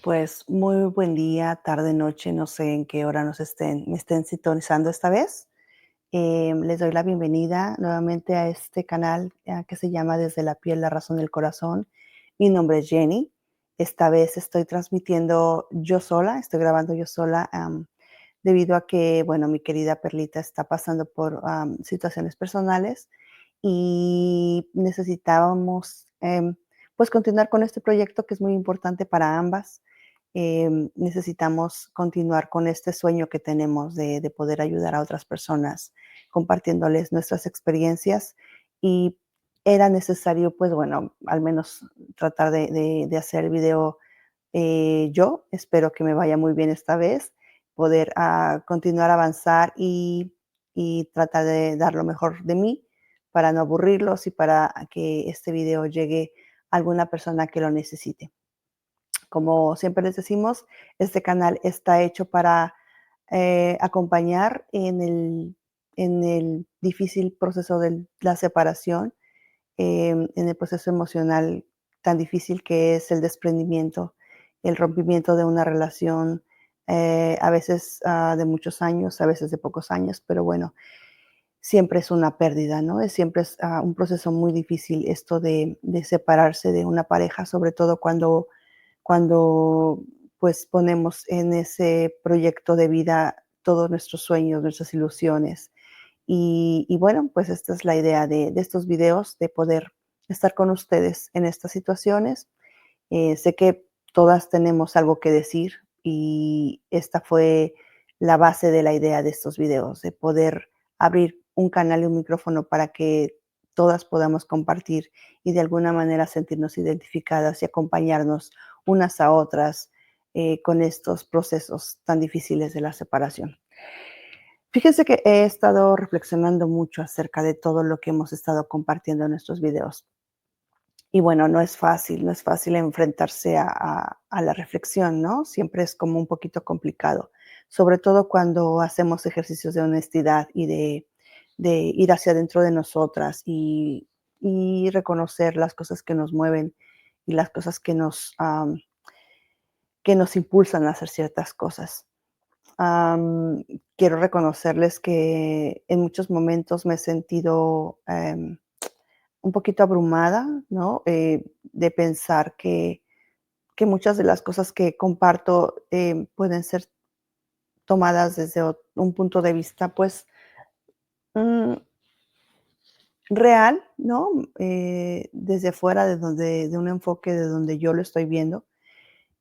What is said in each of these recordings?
Pues muy buen día, tarde, noche, no sé en qué hora me estén sintonizando esta vez. Les doy la bienvenida nuevamente a este canal que se llama Desde la piel, la razón del corazón. Mi nombre es Jenny. Esta vez estoy transmitiendo yo sola, estoy grabando yo sola debido a que, bueno, mi querida Perlita está pasando por situaciones personales y necesitábamos pues continuar con este proyecto que es muy importante para ambas. Necesitamos continuar con este sueño que tenemos de poder ayudar a otras personas compartiéndoles nuestras experiencias y era necesario, pues bueno, al menos tratar de hacer el video yo. Espero que me vaya muy bien esta vez, poder continuar a avanzar y tratar de dar lo mejor de mí para no aburrirlos y para que este video llegue a alguna persona que lo necesite. Como siempre les decimos, este canal está hecho para acompañar en el difícil proceso de la separación, en el proceso emocional tan difícil que es el desprendimiento, el rompimiento de una relación, a veces de muchos años, a veces de pocos años, pero bueno, siempre es una pérdida, ¿no? Siempre es un proceso muy difícil esto de separarse de una pareja, sobre todo cuando pues ponemos en ese proyecto de vida todos nuestros sueños, nuestras ilusiones. Y bueno, pues esta es la idea de estos videos, de poder estar con ustedes en estas situaciones. Sé que todas tenemos algo que decir y esta fue la base de la idea de estos videos, de poder abrir un canal y un micrófono para que todas podamos compartir y de alguna manera sentirnos identificadas y acompañarnos unas a otras con estos procesos tan difíciles de la separación. Fíjense que he estado reflexionando mucho acerca de todo lo que hemos estado compartiendo en nuestros videos. Y bueno, no es fácil enfrentarse a la reflexión, ¿no? Siempre es como un poquito complicado, sobre todo cuando hacemos ejercicios de honestidad y de ir hacia adentro de nosotras y reconocer las cosas que nos mueven y las cosas que nos impulsan a hacer ciertas cosas. Quiero reconocerles que en muchos momentos me he sentido un poquito abrumada, ¿no? De pensar que muchas de las cosas que comparto pueden ser tomadas desde un punto de vista, pues, mm, real, ¿no? Desde fuera de un enfoque de donde yo lo estoy viendo.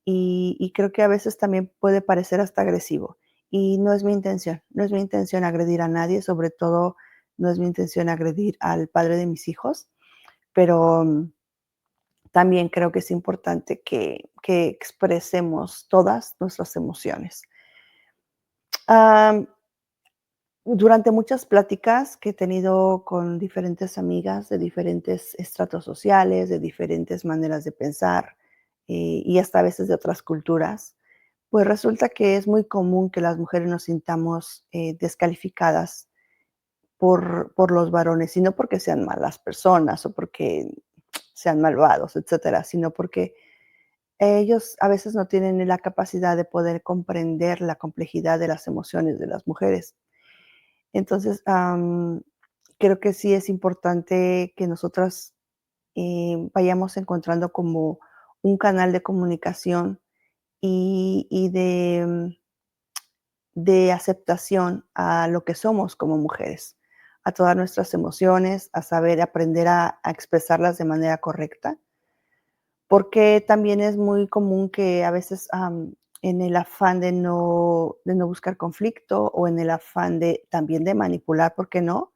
Y creo que a veces también puede parecer hasta agresivo. Y no es mi intención, no es mi intención agredir a nadie, sobre todo no es mi intención agredir al padre de mis hijos, pero también creo que es importante que expresemos todas nuestras emociones. Am, Durante muchas pláticas que he tenido con diferentes amigas de diferentes estratos sociales, de diferentes maneras de pensar, y hasta a veces de otras culturas, pues resulta que es muy común que las mujeres nos sintamos descalificadas por los varones, y no porque sean malas personas o porque sean malvados, etcétera, sino porque ellos a veces no tienen la capacidad de poder comprender la complejidad de las emociones de las mujeres. Entonces, creo que sí es importante que nosotras vayamos encontrando como un canal de comunicación y de aceptación a lo que somos como mujeres, a todas nuestras emociones, a saber aprender a expresarlas de manera correcta, porque también es muy común que a veces en el afán de no buscar conflicto o en el afán de también de manipular, ¿por qué no?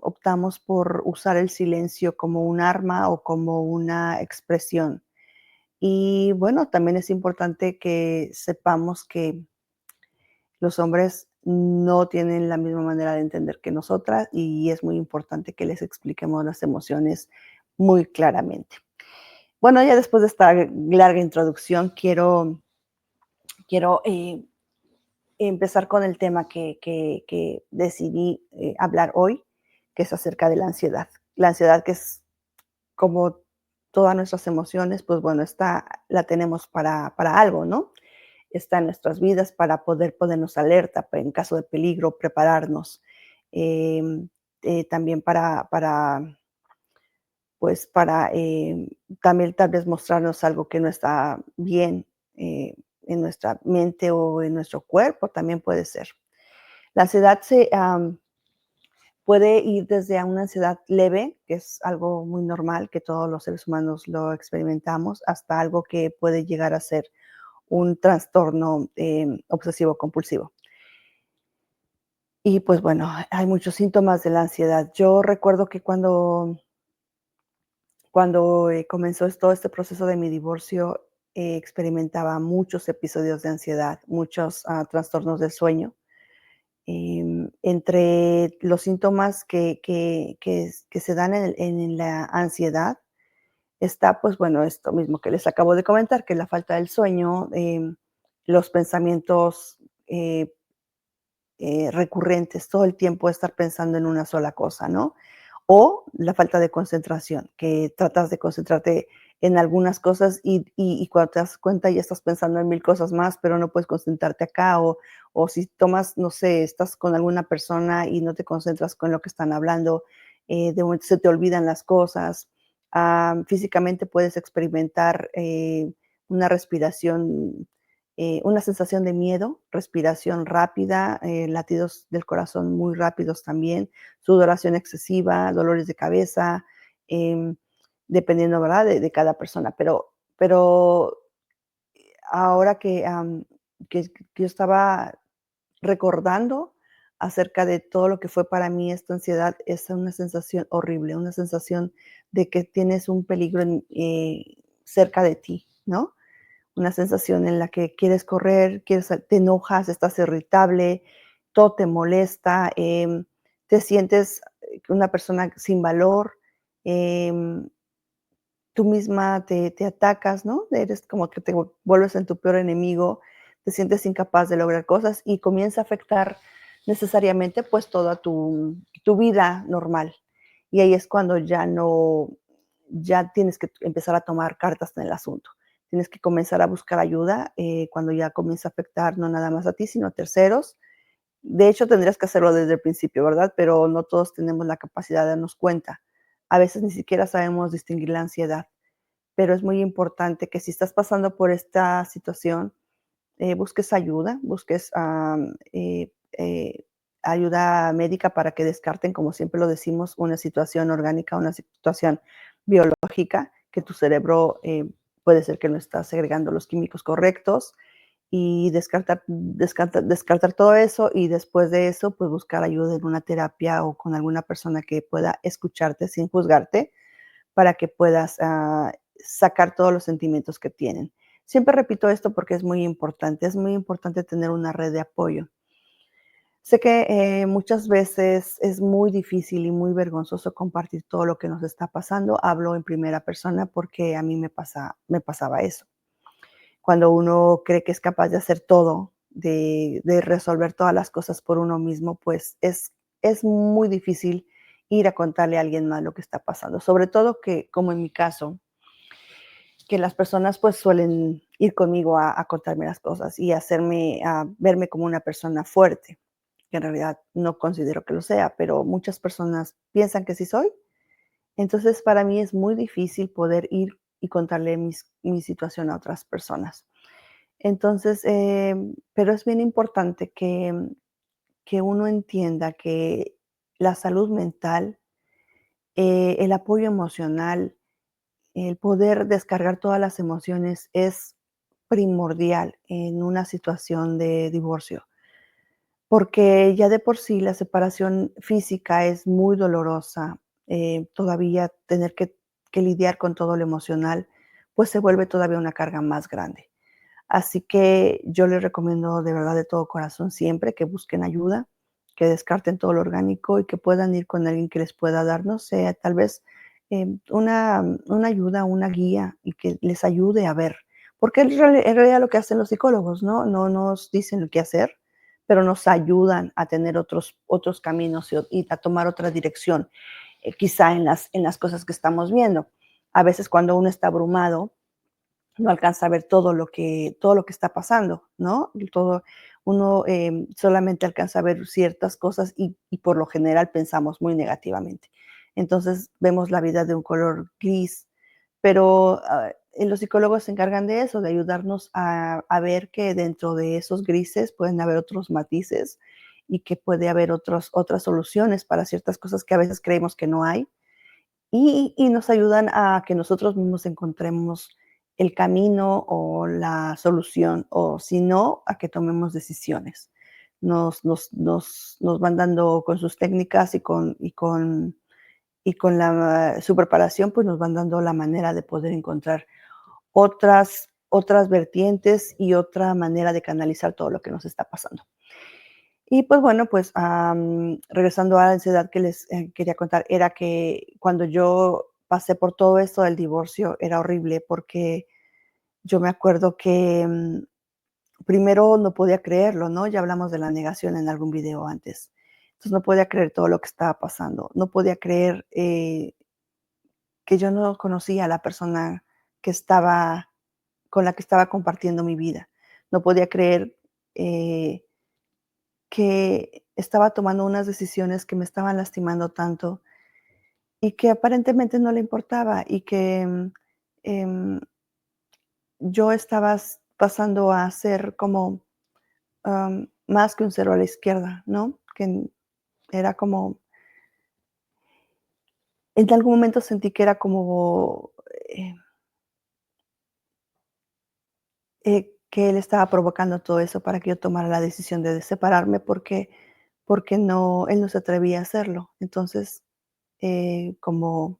Optamos por usar el silencio como un arma o como una expresión. Y bueno, también es importante que sepamos que los hombres no tienen la misma manera de entender que nosotras y es muy importante que les expliquemos las emociones muy claramente. Bueno, ya después de esta larga introducción, quiero empezar con el tema que decidí hablar hoy, que es acerca de la ansiedad. La ansiedad que es como todas nuestras emociones, pues bueno, la tenemos para algo, ¿no? Está en nuestras vidas para poder ponernos alerta en caso de peligro, prepararnos. Em, También pues para también tal vez mostrarnos algo que no está bien en nuestra mente o en nuestro cuerpo, también puede ser. La ansiedad puede ir desde a una ansiedad leve, que es algo muy normal, que todos los seres humanos lo experimentamos, hasta algo que puede llegar a ser un trastorno obsesivo compulsivo. Y pues bueno, hay muchos síntomas de la ansiedad. Yo recuerdo que cuando comenzó todo este proceso de mi divorcio, experimentaba muchos episodios de ansiedad, muchos trastornos del sueño. Entre los síntomas que se dan en la ansiedad está, pues bueno, esto mismo que les acabo de comentar, que la falta del sueño, los pensamientos eh, recurrentes, todo el tiempo estar pensando en una sola cosa, ¿no? O la falta de concentración, que tratas de concentrarte en algunas cosas y cuando te das cuenta ya estás pensando en mil cosas más, pero no puedes concentrarte acá, o si tomas, no sé, estás con alguna persona y no te concentras con lo que están hablando, de momento se te olvidan las cosas. Físicamente puedes experimentar una respiración una sensación de miedo, respiración rápida, latidos del corazón muy rápidos también, sudoración excesiva, dolores de cabeza, em, dependiendo, ¿verdad?, de cada persona. Pero ahora que yo estaba recordando acerca de todo lo que fue para mí esta ansiedad, es una sensación horrible, una sensación de que tienes un peligro cerca de ti, ¿no? Una sensación en la que quieres correr, te enojas, estás irritable, todo te molesta, te sientes una persona sin valor, em, tú misma te atacas, ¿no? Eres como que te vuelves en tu peor enemigo, te sientes incapaz de lograr cosas y comienza a afectar necesariamente pues toda tu vida normal. Y ahí es cuando ya tienes que empezar a tomar cartas en el asunto. Tienes que comenzar a buscar ayuda cuando ya comienza a afectar no nada más a ti, sino a terceros. De hecho, tendrías que hacerlo desde el principio, ¿verdad? Pero no todos tenemos la capacidad de darnos cuenta. A veces ni siquiera sabemos distinguir la ansiedad, pero es muy importante que si estás pasando por esta situación, busques ayuda, busques ayuda médica para que descarten, como siempre lo decimos, una situación orgánica, una situación biológica, que tu cerebro puede ser que no está segregando los químicos correctos y descartar todo eso y después de eso, pues buscar ayuda en una terapia o con alguna persona que pueda escucharte sin juzgarte para que puedas sacar todos los sentimientos que tienen. Siempre repito esto porque es muy importante tener una red de apoyo. Sé que muchas veces es muy difícil y muy vergonzoso compartir todo lo que nos está pasando. Hablo en primera persona porque a mí me pasaba eso. Cuando uno cree que es capaz de hacer todo, de resolver todas las cosas por uno mismo, pues es muy difícil ir a contarle a alguien más lo que está pasando. Sobre todo que, como en mi caso, que las personas pues suelen ir conmigo a contarme las cosas y hacerme, a verme como una persona fuerte, que en realidad no considero que lo sea, pero muchas personas piensan que sí soy. Entonces, para mí es muy difícil poder ir y contarle mi situación a otras personas. Entonces, pero es bien importante que uno entienda que la salud mental, el apoyo emocional, el poder descargar todas las emociones es primordial en una situación de divorcio, porque ya de por sí la separación física es muy dolorosa, todavía tener que lidiar con todo lo emocional, pues se vuelve todavía una carga más grande. Así que yo les recomiendo de verdad de todo corazón siempre que busquen ayuda, que descarten todo lo orgánico y que puedan ir con alguien que les pueda dar, no sé, tal vez una ayuda, una guía y que les ayude a ver. Porque en realidad lo que hacen los psicólogos, ¿no? No nos dicen lo que hacer, pero nos ayudan a tener otros caminos y a tomar otra dirección, quizá en las cosas que estamos viendo. a veces cuando uno está abrumado, no alcanza a ver todo lo que está pasando, ¿no? Y todo uno, solamente alcanza a ver ciertas cosas y por lo general pensamos muy negativamente. Entonces, vemos la vida de un color gris, pero, los psicólogos se encargan de eso, de ayudarnos a ver que dentro de esos grises pueden haber otros matices y que puede haber otras soluciones para ciertas cosas que a veces creemos que no hay. Y nos ayudan a que nosotros mismos encontremos el camino o la solución, o si no, a que tomemos decisiones. Nos van dando con sus técnicas y con su preparación, pues, nos van dando la manera de poder encontrar otras vertientes y otra manera de canalizar todo lo que nos está pasando. Y pues bueno, pues, regresando a la ansiedad que les, quería contar, era que cuando yo pasé por todo esto del divorcio era horrible, porque yo me acuerdo que, primero no podía creerlo, ¿no? Ya hablamos de la negación en algún video antes. Entonces, no podía creer todo lo que estaba pasando. No podía creer, que yo no conocía a la persona que estaba con la que estaba compartiendo mi vida. No podía creer, que estaba tomando unas decisiones que me estaban lastimando tanto y que aparentemente no le importaba y que, em, yo estaba pasando a ser como, más que un cero a la izquierda, ¿no? Que era como, en algún momento sentí que era como, que él estaba provocando todo eso para que yo tomara la decisión de separarme porque él no se atrevía a hacerlo. Entonces, como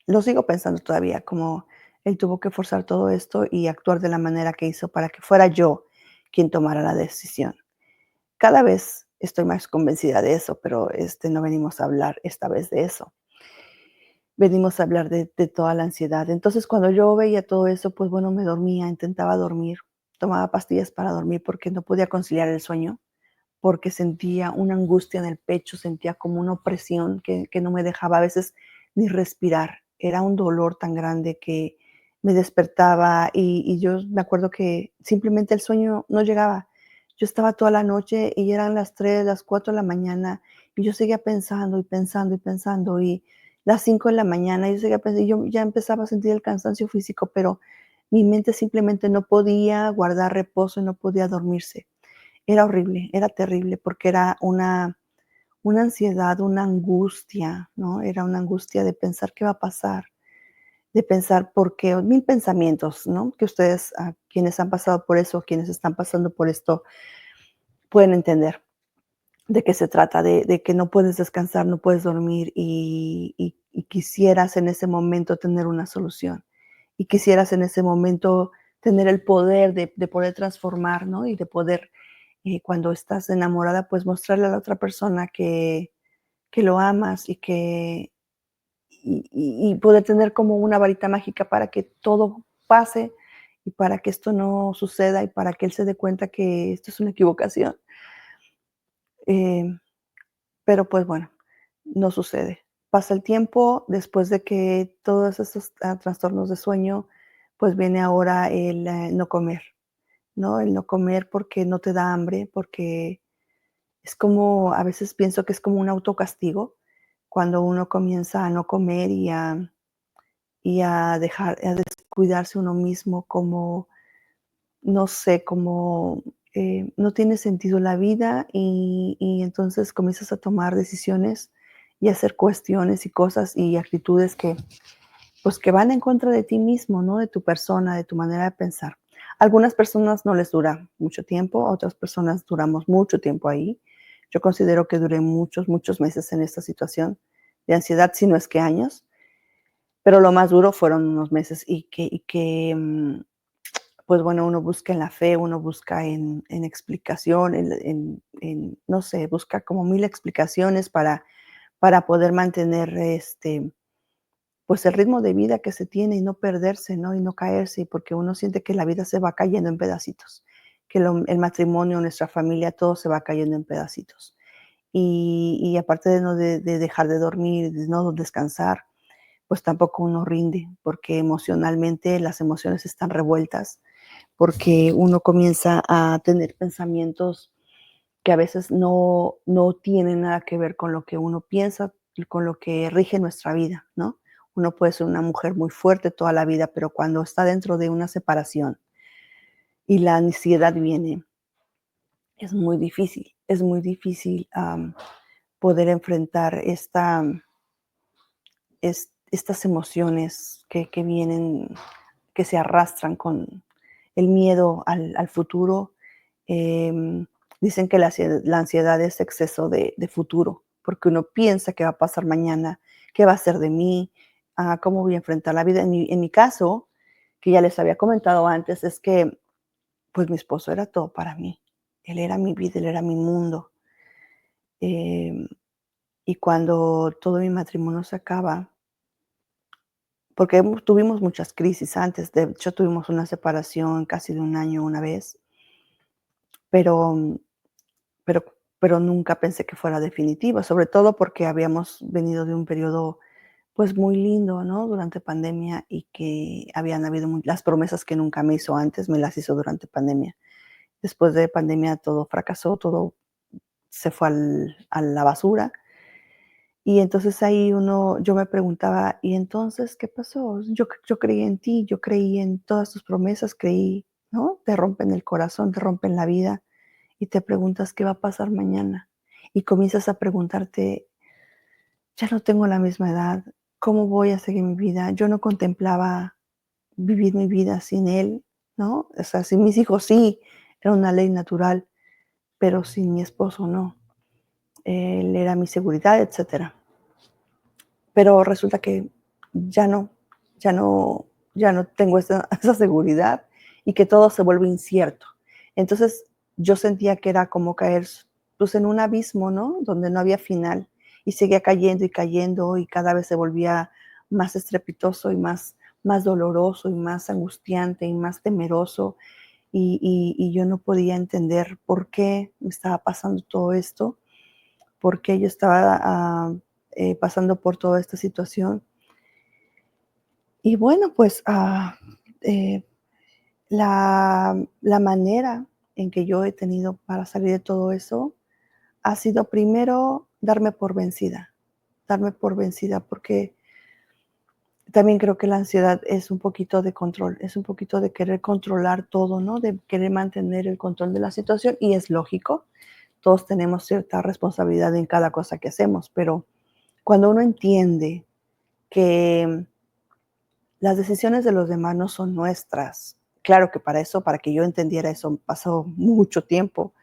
lo sigo pensando todavía, como él tuvo que forzar todo esto y actuar de la manera que hizo para que fuera yo quien tomara la decisión. Cada vez estoy más convencida de eso, pero, no venimos a hablar esta vez de eso. Venimos a hablar de toda la ansiedad. Entonces, cuando yo veía todo eso, pues, bueno, me dormía, intentaba dormir, tomaba pastillas para dormir porque no podía conciliar el sueño, porque sentía una angustia en el pecho, sentía como una opresión que no me dejaba a veces ni respirar. Era un dolor tan grande que me despertaba y yo me acuerdo que simplemente el sueño no llegaba. Yo estaba toda la noche y eran las 3, las 4 de la mañana y yo seguía pensando y pensando y pensando y las 5 de la mañana yo seguía pensando y yo ya empezaba a sentir el cansancio físico, pero mi mente simplemente no podía guardar reposo y no podía dormirse. Era horrible, era terrible, porque era una ansiedad, una angustia, ¿no? Era una angustia de pensar qué va a pasar, de pensar por qué, o mil pensamientos, ¿no? Que ustedes, quienes han pasado por eso, quienes están pasando por esto, pueden entender de qué se trata, de que no puedes descansar, no puedes dormir y quisieras en ese momento tener una solución, y quisieras en ese momento tener el poder de poder transformar, ¿no? Y de poder, cuando estás enamorada, pues mostrarle a la otra persona que lo amas y poder tener como una varita mágica para que todo pase y para que esto no suceda y para que él se dé cuenta que esto es una equivocación. Em, pero pues bueno, no sucede. Pasa el tiempo, después de que todos esos, trastornos de sueño, pues viene ahora el, no comer, ¿no? El no comer porque no te da hambre, porque es como, a veces pienso que es como un autocastigo cuando uno comienza a no comer y a dejar, a descuidarse uno mismo, como, no sé, como, no tiene sentido la vida y entonces comienzas a tomar decisiones y a hacer cuestiones y cosas y actitudes que, pues, que van en contra de ti mismo, ¿no? De tu persona, de tu manera de pensar. Algunas personas no les dura mucho tiempo, otras personas duramos mucho tiempo ahí. Yo considero que duré muchos, muchos meses en esta situación de ansiedad, si no es que años, pero lo más duro fueron unos meses y que, pues bueno, uno busca en la fe, uno busca en explicación, no sé, busca como mil explicaciones para poder mantener, pues el ritmo de vida que se tiene y no perderse, ¿no? Y no caerse, porque uno siente que la vida se va cayendo en pedacitos, que el matrimonio, nuestra familia, todo se va cayendo en pedacitos. Y aparte de no de dejar de dormir, de no descansar, pues tampoco uno rinde, porque emocionalmente las emociones están revueltas, porque uno comienza a tener pensamientos que a veces no tienen nada que ver con lo que uno piensa y con lo que rige nuestra vida, ¿no? Uno puede ser una mujer muy fuerte toda la vida, pero cuando está dentro de una separación y la ansiedad viene, es muy difícil, poder enfrentar estas emociones que vienen, que se arrastran con el miedo al futuro. Em, Dicen que la ansiedad es exceso de futuro, porque uno piensa qué va a pasar mañana, qué va a ser de mí, cómo voy a enfrentar la vida. En mi caso, que ya les había comentado antes, es que pues mi esposo era todo para mí. Él era mi vida, él era mi mundo. Em, y cuando todo mi matrimonio se acaba, porque tuvimos muchas crisis antes, de hecho tuvimos una separación casi de un año una vez, pero, pero, pero nunca pensé que fuera definitiva, sobre todo porque habíamos venido de un periodo pues muy lindo, ¿no? Durante pandemia y que habían habido las promesas que nunca me hizo antes, me las hizo durante pandemia. Después de pandemia todo fracasó, todo se fue a la basura. Y entonces ahí yo me preguntaba, ¿y entonces qué pasó? Yo creí en ti, yo creí en todas tus promesas, creí, ¿no? Te rompen el corazón, te rompen la vida y te preguntas qué va a pasar mañana. Y comienzas a preguntarte, ya no tengo la misma edad, ¿cómo voy a seguir mi vida? Yo no contemplaba vivir mi vida sin él, ¿no? O sea, sin mis hijos sí, era una ley natural, pero sin mi esposo no. Él era mi seguridad, etcétera. Pero resulta que ya no, ya no, ya no tengo esa, esa seguridad y que todo se vuelve incierto. Entonces yo sentía que era como caer pues, en un abismo, ¿no? Donde no había final y seguía cayendo y cada vez se volvía más estrepitoso y más doloroso y más angustiante y más temeroso y yo no podía entender por qué me estaba pasando todo esto, por qué yo estaba pasando por toda esta situación. Y bueno, pues eh, la manera en que yo he tenido para salir de todo eso ha sido primero darme por vencida, porque también creo que la ansiedad es un poquito de control, es un poquito de querer controlar todo, ¿no? De querer mantener el control de la situación y es lógico, todos tenemos cierta responsabilidad en cada cosa que hacemos, pero cuando uno entiende que las decisiones de los demás no son nuestras. Claro que para eso, para que yo entendiera eso, pasó mucho tiempo,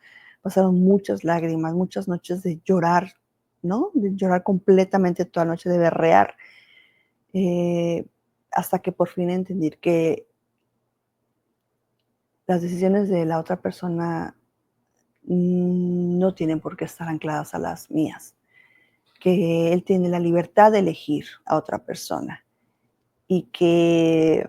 pasaron muchas lágrimas, muchas noches de llorar, ¿no? De llorar completamente toda la noche, de berrear, eh, hasta que por fin entendí que las decisiones de la otra persona no tienen por qué estar ancladas a las mías, que él tiene la libertad de elegir a otra persona y que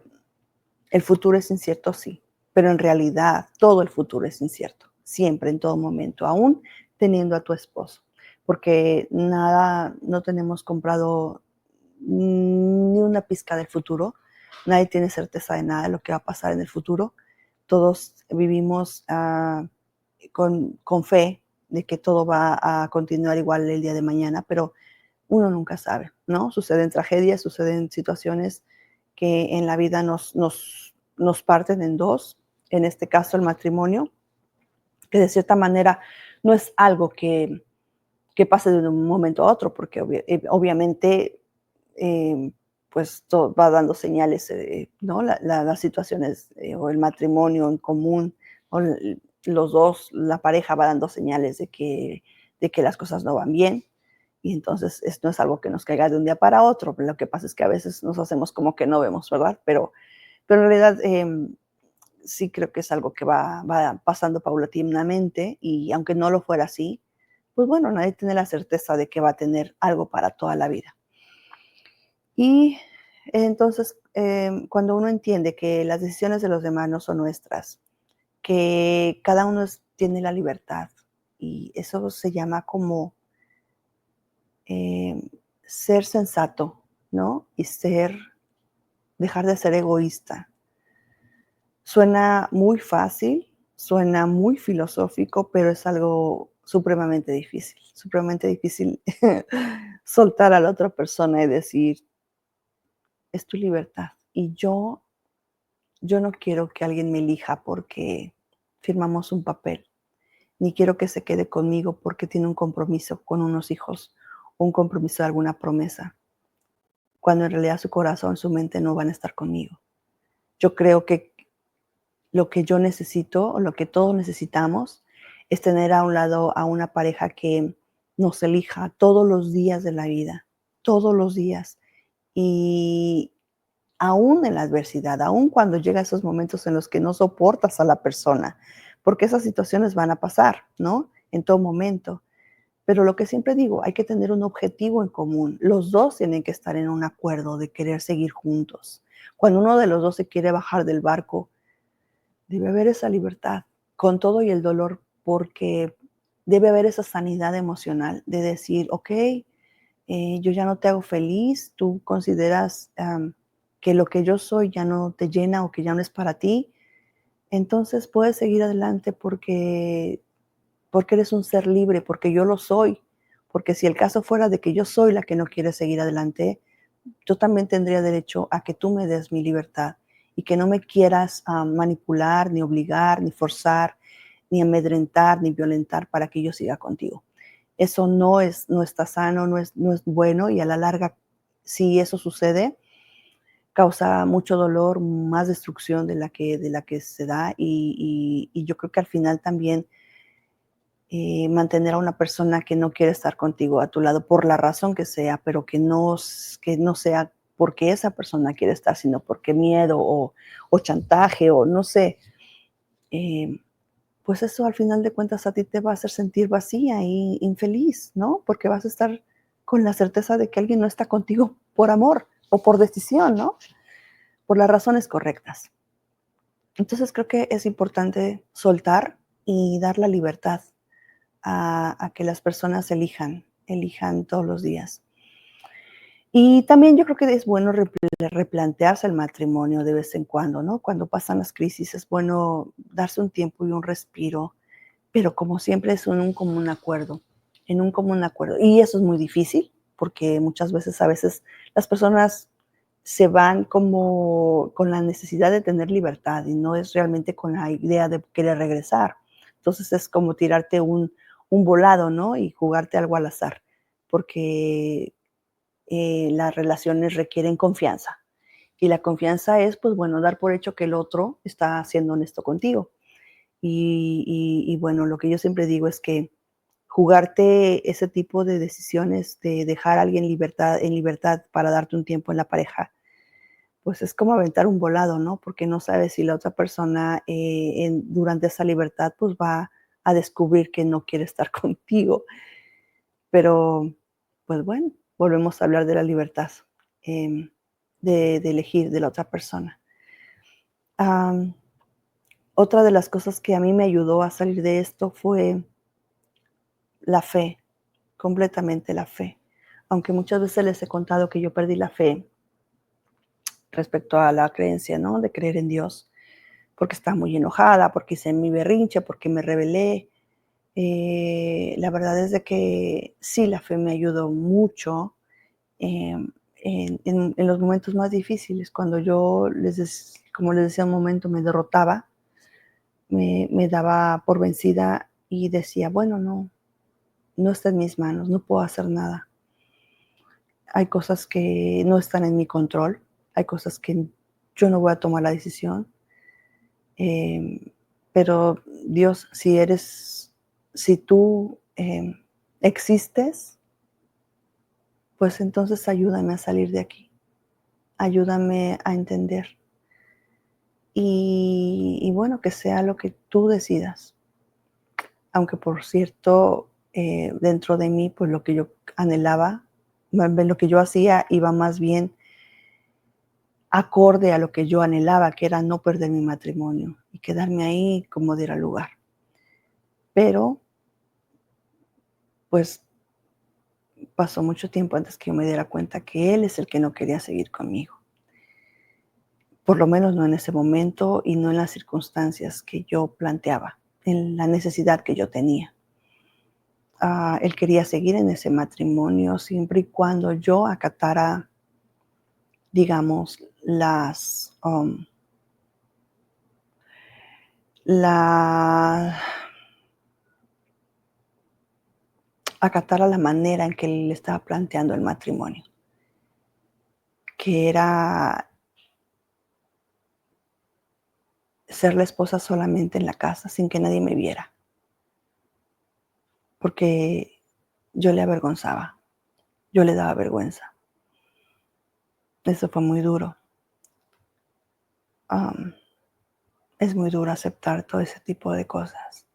el futuro es incierto, sí, pero en realidad todo el futuro es incierto, siempre, en todo momento, aún teniendo a tu esposo, porque nada, no tenemos comprado ni una pizca del futuro, nadie tiene certeza de nada de lo que va a pasar en el futuro, todos vivimos con fe de que todo va a continuar igual el día de mañana, pero uno nunca sabe, ¿no? Suceden tragedias, suceden situaciones que en la vida nos parten en dos, en este caso el matrimonio, que de cierta manera no es algo que pase de un momento a otro, porque obviamente eh, pues todo va dando señales, ¿no? Las situaciones o el matrimonio en común, o los dos, la pareja va dando señales de que las cosas no van bien. Y entonces esto no es algo que nos caiga de un día para otro. Lo que pasa es que a veces nos hacemos como que no vemos, ¿verdad? Pero en realidad sí creo que es algo que va pasando paulatinamente y aunque no lo fuera así, pues bueno, nadie tiene la certeza de que va a tener algo para toda la vida. Y entonces, cuando uno entiende que las decisiones de los demás no son nuestras, que cada uno tiene la libertad y eso se llama como eh, ser sensato, ¿no? Y dejar de ser egoísta. Suena muy fácil, suena muy filosófico, pero es algo supremamente difícil soltar a la otra persona y decir, es tu libertad. Y yo no quiero que alguien me elija porque firmamos un papel, ni quiero que se quede conmigo porque tiene un compromiso con unos hijos, o un compromiso de alguna promesa, cuando en realidad su corazón, su mente no van a estar conmigo. Yo creo que lo que yo necesito, o lo que todos necesitamos, es tener a un lado a una pareja que nos elija todos los días de la vida, todos los días. Y aún en la adversidad, aún cuando llega esos momentos en los que no soportas a la persona, porque esas situaciones van a pasar, ¿no? En todo momento. Pero lo que siempre digo, hay que tener un objetivo en común. Los dos tienen que estar en un acuerdo de querer seguir juntos. Cuando uno de los dos se quiere bajar del barco, debe haber esa libertad, con todo y el dolor, porque debe haber esa sanidad emocional de decir, ok, yo ya no te hago feliz, tú consideras que lo que yo soy ya no te llena o que ya no es para ti, entonces puedes seguir adelante porque eres un ser libre, porque yo lo soy, porque si el caso fuera de que yo soy la que no quiere seguir adelante, yo también tendría derecho a que tú me des mi libertad y que no me quieras manipular, ni obligar, ni forzar, ni amedrentar, ni violentar para que yo siga contigo. Eso no está sano, no es bueno, y a la larga, si eso sucede, causa mucho dolor, más destrucción de la que se da, y yo creo que al final también mantener a una persona que no quiere estar contigo a tu lado por la razón que sea, pero que no sea porque esa persona quiere estar, sino porque miedo o chantaje o no sé, eh, pues eso al final de cuentas a ti te va a hacer sentir vacía y infeliz, ¿no? Porque vas a estar con la certeza de que alguien no está contigo por amor o por decisión, ¿no? Por las razones correctas. Entonces creo que es importante soltar y dar la libertad a que las personas elijan todos los días. Y también yo creo que es bueno replantearse el matrimonio de vez en cuando, ¿no? Cuando pasan las crisis es bueno darse un tiempo y un respiro, pero como siempre es en un común acuerdo, en un común acuerdo. Y eso es muy difícil porque muchas veces, a veces las personas se van como con la necesidad de tener libertad y no es realmente con la idea de querer regresar. Entonces es como tirarte un volado, ¿no? Y jugarte algo al azar, porque las relaciones requieren confianza. Y la confianza es, pues bueno, dar por hecho que el otro está siendo honesto contigo. Y bueno, lo que yo siempre digo es que jugarte ese tipo de decisiones de dejar a alguien en libertad para darte un tiempo en la pareja, pues es como aventar un volado, ¿no? Porque no sabes si la otra persona durante esa libertad pues va a descubrir que no quiere estar contigo. Pero, pues bueno, volvemos a hablar de la libertad, em, de elegir de la otra persona. Am, Otra de las cosas que a mí me ayudó a salir de esto fue la fe, completamente la fe. Aunque muchas veces les he contado que yo perdí la fe respecto a la creencia, ¿no? De creer en Dios, porque estaba muy enojada, porque hice mi berrinche, porque me rebelé. La verdad es de que sí, la fe me ayudó mucho en los momentos más difíciles, cuando yo, como les decía un momento, me derrotaba, me daba por vencida y decía, bueno, no está en mis manos, no puedo hacer nada. Hay cosas que no están en mi control, hay cosas que yo no voy a tomar la decisión, eh, pero Dios, si tú existes, pues entonces ayúdame a salir de aquí, ayúdame a entender. Y bueno, que sea lo que tú decidas. Aunque por cierto, dentro de mí, pues lo que yo anhelaba, lo que yo hacía iba más bien acorde a lo que yo anhelaba, que era no perder mi matrimonio y quedarme ahí como diera lugar. Pero, pues pasó mucho tiempo antes que yo me diera cuenta que él es el que no quería seguir conmigo. Por lo menos no en ese momento y no en las circunstancias que yo planteaba, en la necesidad que yo tenía. Él quería seguir en ese matrimonio siempre y cuando yo acatara, digamos, la, acatara la manera en que él estaba planteando el matrimonio, que era ser la esposa solamente en la casa, sin que nadie me viera, porque yo le avergonzaba, yo le daba vergüenza. Eso fue muy duro. Am, es muy duro aceptar todo ese tipo de cosas.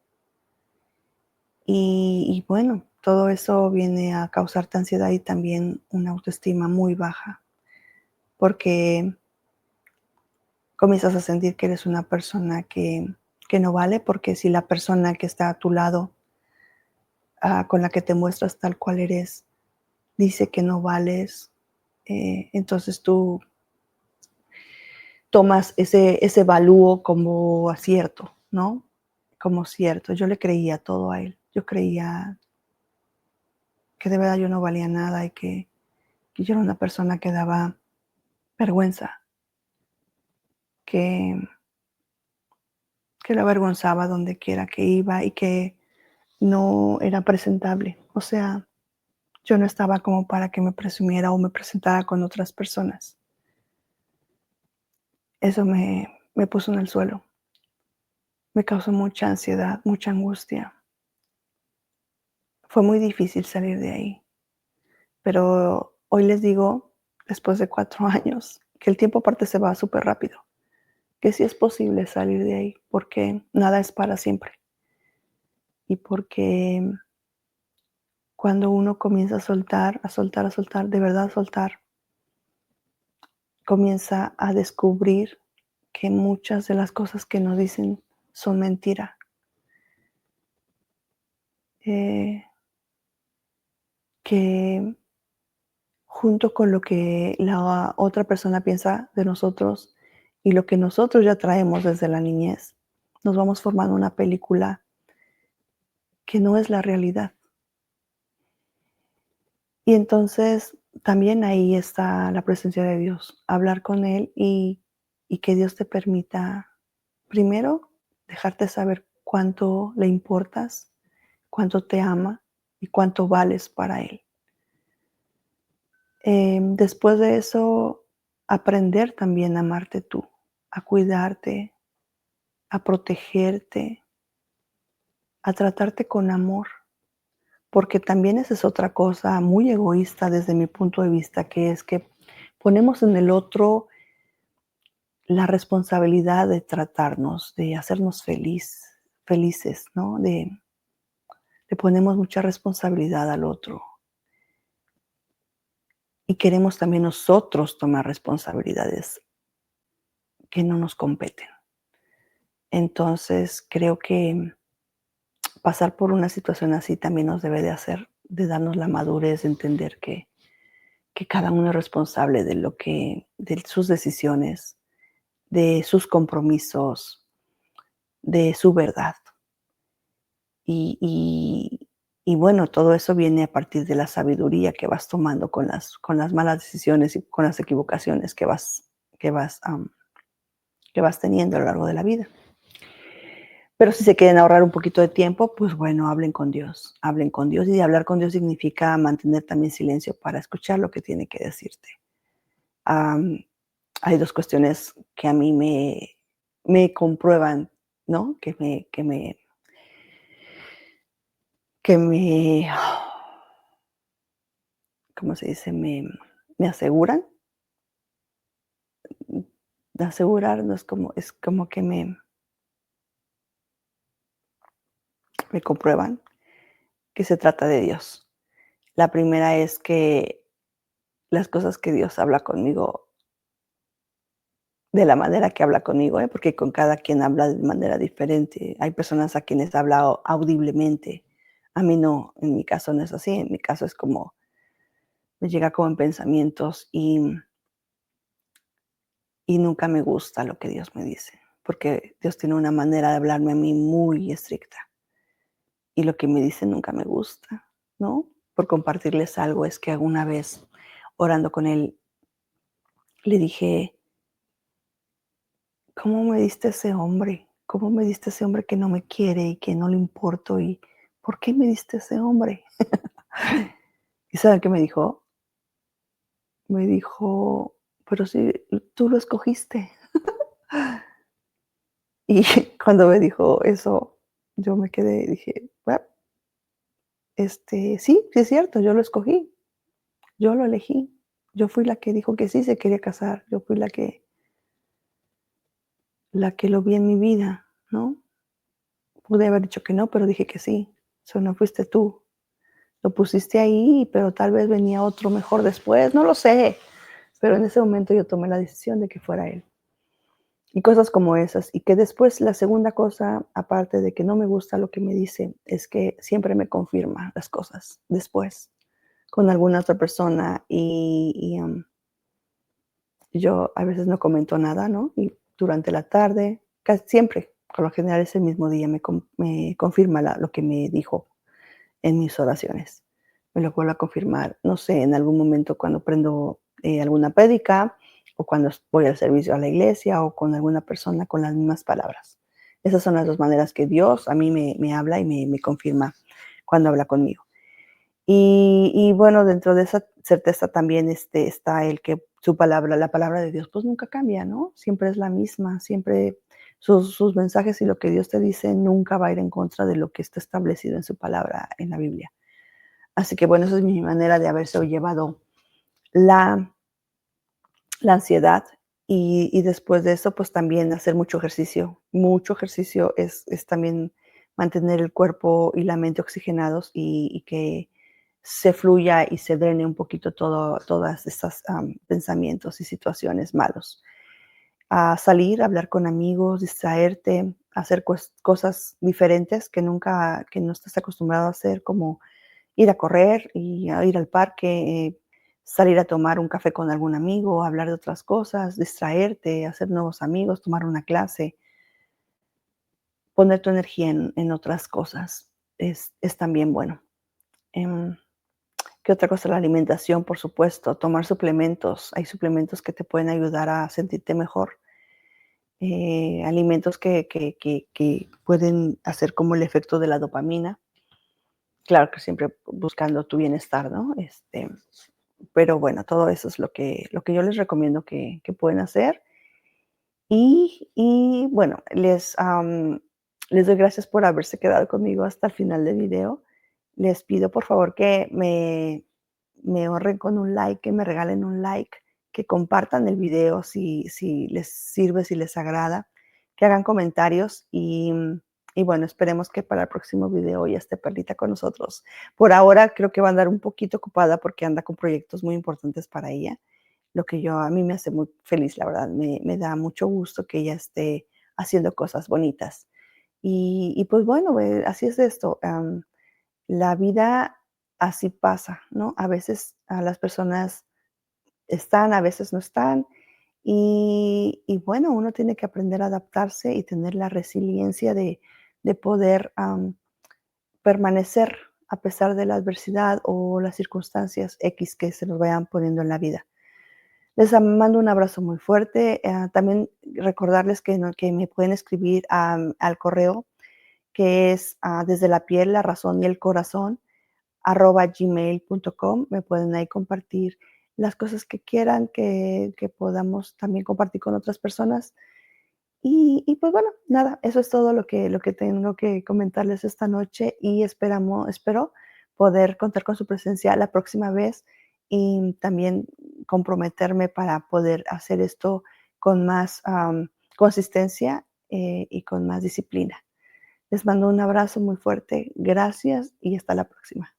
Y bueno, todo eso viene a causarte ansiedad y también una autoestima muy baja, porque comienzas a sentir que eres una persona que no vale, porque si la persona que está a tu lado, con la que te muestras tal cual eres, dice que no vales, entonces tú tomas ese valúo como acierto, ¿no? Como cierto. Yo le creía todo a él. Yo creía que de verdad yo no valía nada y que yo era una persona que daba vergüenza, que, que la avergonzaba donde quiera que iba y que no era presentable. O sea, yo no estaba como para que me presumiera o me presentara con otras personas. Eso me puso en el suelo. Me causó mucha ansiedad, mucha angustia. Fue muy difícil salir de ahí. Pero hoy les digo, después de 4 años, que el tiempo aparte se va súper rápido, que sí es posible salir de ahí, porque nada es para siempre. Y porque cuando uno comienza a soltar, a soltar, a soltar, de verdad a soltar, comienza a descubrir que muchas de las cosas que nos dicen son mentira. Eh, que junto con lo que la otra persona piensa de nosotros y lo que nosotros ya traemos desde la niñez, nos vamos formando una película que no es la realidad. Y entonces también ahí está la presencia de Dios, hablar con Él y que Dios te permita, primero, dejarte saber cuánto le importas, cuánto te ama y cuánto vales para Él. Después de eso, aprender también a amarte tú, a cuidarte, a protegerte, a tratarte con amor, porque también esa es otra cosa muy egoísta desde mi punto de vista, que es que ponemos en el otro la responsabilidad de tratarnos, de hacernos felices, ¿no? Le ponemos mucha responsabilidad al otro y queremos también nosotros tomar responsabilidades que no nos competen. Entonces, creo que pasar por una situación así también nos debe de hacer, de darnos la madurez de entender que cada uno es responsable de de sus decisiones, de sus compromisos, de su verdad. Y, y, y bueno, todo eso viene a partir de la sabiduría que vas tomando con las malas decisiones y con las equivocaciones que vas, que vas teniendo a lo largo de la vida. Pero si se quieren ahorrar un poquito de tiempo, pues bueno, hablen con Dios. Hablen con Dios y hablar con Dios significa mantener también silencio para escuchar lo que tiene que decirte. Am, Hay 2 cuestiones que a mí me comprueban, ¿no? Que me, ¿cómo se dice? Me aseguran. De asegurar no es como que me comprueban que se trata de Dios. La primera es que las cosas que Dios habla conmigo de la manera que habla conmigo, porque con cada quien habla de manera diferente. Hay personas a quienes habla audiblemente. A mí no, en mi caso no es así. En mi caso es como me llega como en pensamientos y nunca me gusta lo que Dios me dice, porque Dios tiene una manera de hablarme a mí muy estricta y lo que me dice nunca me gusta, ¿no? Por compartirles algo, es que alguna vez orando con Él le dije: "¿Cómo me diste ese hombre? ¿Cómo me diste ese hombre que no me quiere y que no le importo? ¿Y por qué me diste ese hombre?". ¿Y saben qué me dijo? Me dijo: "Pero si tú lo escogiste". Y cuando me dijo eso, yo me quedé y dije: "Bueno, sí, sí es cierto, yo lo escogí, yo lo elegí. Yo fui la que dijo que sí se quería casar, yo fui la que lo vi en mi vida", ¿no? Pude haber dicho que no, pero dije que sí. So, no fuiste tú. Lo pusiste ahí, pero tal vez venía otro mejor después, no lo sé, pero en ese momento yo tomé la decisión de que fuera él. Y cosas como esas, y que después la segunda cosa, aparte de que no me gusta lo que me dice, es que siempre me confirma las cosas después con alguna otra persona yo a veces no comento nada, ¿no? Y durante la tarde, casi siempre, por lo general es el mismo día, me confirma lo que me dijo en mis oraciones. Me lo vuelve a confirmar, no sé, en algún momento cuando prendo alguna prédica o cuando voy al servicio a la iglesia o con alguna persona con las mismas palabras. Esas son las dos maneras que Dios a mí me habla y me confirma cuando habla conmigo. Y bueno, dentro de esa certeza también está el que su palabra, la palabra de Dios, pues nunca cambia, ¿no? Siempre es la misma, siempre sus mensajes y lo que Dios te dice nunca va a ir en contra de lo que está establecido en su palabra en la Biblia. Así que bueno, esa es mi manera de haberse llevado la, la ansiedad y después de eso, pues también hacer mucho ejercicio. Mucho ejercicio es también mantener el cuerpo y la mente oxigenados y que se fluya y se drene un poquito todas estas pensamientos y situaciones malos. A salir, hablar con amigos, distraerte, hacer cosas diferentes que no estás acostumbrado a hacer, como ir a correr y a ir al parque, salir a tomar un café con algún amigo, hablar de otras cosas, distraerte, hacer nuevos amigos, tomar una clase, poner tu energía en otras cosas es también bueno. Em, ¿Qué otra cosa? La alimentación, por supuesto, tomar suplementos. Hay suplementos que te pueden ayudar a sentirte mejor. Alimentos que pueden hacer como el efecto de la dopamina. Claro que siempre buscando tu bienestar, ¿no? Pero bueno, todo eso es lo que yo les recomiendo que pueden hacer. Y bueno, les doy gracias por haberse quedado conmigo hasta el final del video. Les pido, por favor, que me honren con un like, que me regalen un like, que compartan el video si les sirve, si les agrada, que hagan comentarios y bueno, esperemos que para el próximo video ya esté Perlita con nosotros. Por ahora creo que va a andar un poquito ocupada porque anda con proyectos muy importantes para ella, lo que a mí me hace muy feliz, la verdad. Me da mucho gusto que ella esté haciendo cosas bonitas. Y pues bueno, así es esto. La vida así pasa, ¿no? A veces las personas están, a veces no están. Y bueno, uno tiene que aprender a adaptarse y tener la resiliencia de poder permanecer a pesar de la adversidad o las circunstancias X que se nos vayan poniendo en la vida. Les mando un abrazo muy fuerte. También recordarles que me pueden escribir al correo que es desde la piel, la razón y el corazón @gmail.com. Me pueden ahí compartir las cosas que quieran que podamos también compartir con otras personas. Y pues bueno, nada, eso es todo lo que tengo que comentarles esta noche y espero poder contar con su presencia la próxima vez y también comprometerme para poder hacer esto con más consistencia y con más disciplina. Les mando un abrazo muy fuerte. Gracias y hasta la próxima.